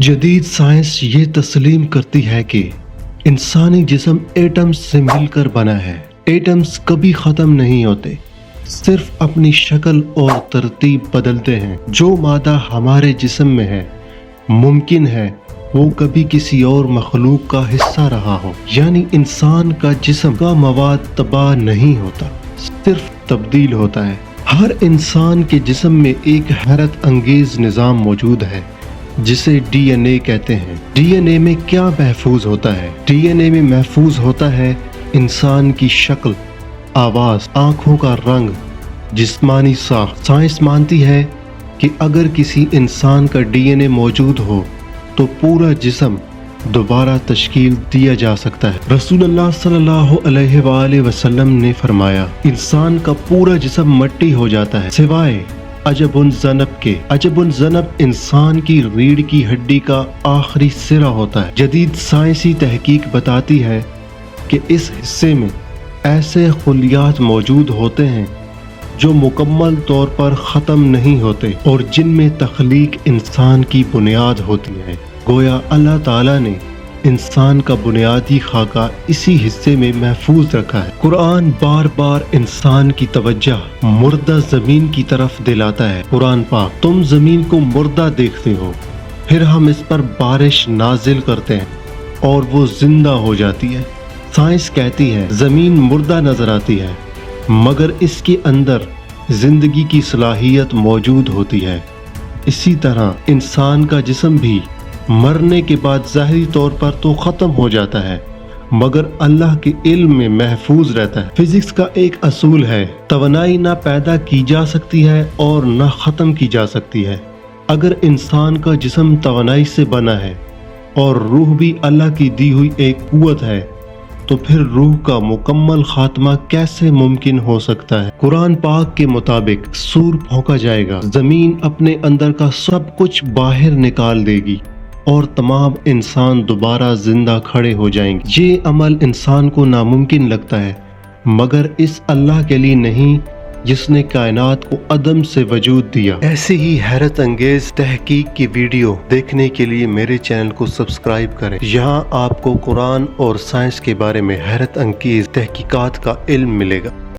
जदीद साइंस ये तस्लीम करती है कि इंसानी जिस्म एटम्स से मिलकर बना है। एटम्स कभी ख़त्म नहीं होते, सिर्फ अपनी शक्ल और तरतीब बदलते हैं। जो मादा हमारे जिस्म में है मुमकिन है वो कभी किसी और मखलूक का हिस्सा रहा हो। यानी इंसान का जिस्म का मवाद तबाह नहीं होता, सिर्फ तब्दील होता है। हर इंसान के जिस्म में एक हैरत अंगेज निज़ाम मौजूद है जिसे डीएनए कहते हैं। डीएनए में क्या महफूज होता है? डीएनए में महफूज होता है इंसान की शक्ल, आवाज़, आँखों का रंग, जिस्मानी साख। साइंस मानती है कि अगर किसी इंसान का डीएनए मौजूद हो तो पूरा जिस्म दोबारा तश्कील दिया जा सकता है। रसूलुल्लाह सल्लल्लाहु अलैहि वसल्लम ने फरमाया, इंसान का पूरा जिस्म मट्टी हो जाता है सिवाय अजबुन ज़नब के। अजबुन ज़नब इंसान की रीढ़ की हड्डी का आखिरी सिरा होता है। जदीद साइंसी तहकीक बताती है कि इस हिस्से में ऐसे खुलियात मौजूद होते हैं जो मुकम्मल तौर पर ख़त्म नहीं होते और जिनमें तख्लीक इंसान की बुनियाद होती है। गोया अल्लाह ताला ने इंसान का बुनियादी खाका इसी हिस्से में महफूज रखा है। कुरान बार बार इंसान की तवज्जो मुर्दा ज़मीन की तरफ दिलाता है। कुरान पाक, तुम ज़मीन को मुर्दा देखते हो, फिर हम इस पर बारिश नाजिल करते हैं और वो जिंदा हो जाती है। साइंस कहती है ज़मीन मुर्दा नजर आती है मगर इसके अंदर जिंदगी की सलाहियत मौजूद होती है। इसी तरह इंसान का जिस्म भी मरने के बाद ज़ाहिरी तौर पर तो ख़त्म हो जाता है मगर अल्लाह के इल्म में महफूज रहता है। फिजिक्स का एक असूल है, तवानाई ना पैदा की जा सकती है और ना ख़त्म की जा सकती है। अगर इंसान का जिस्म तवानाई से बना है और रूह भी अल्लाह की दी हुई एक कुव्वत है तो फिर रूह का मुकम्मल खात्मा कैसे मुमकिन हो सकता है? कुरान पाक के मुताबिक सूर फूंका जाएगा, ज़मीन अपने अंदर का सब कुछ बाहर निकाल देगी और तमाम इंसान दोबारा जिंदा खड़े हो जाएंगे। ये अमल इंसान को नामुमकिन लगता है मगर इस अल्लाह के लिए नहीं जिसने कायनात को अदम से वजूद दिया। ऐसी ही हैरत अंगेज तहकीक की वीडियो देखने के लिए मेरे चैनल को सब्सक्राइब करें। यहाँ आपको कुरान और साइंस के बारे में हैरत अंगेज तहकीकात का इल्म मिलेगा।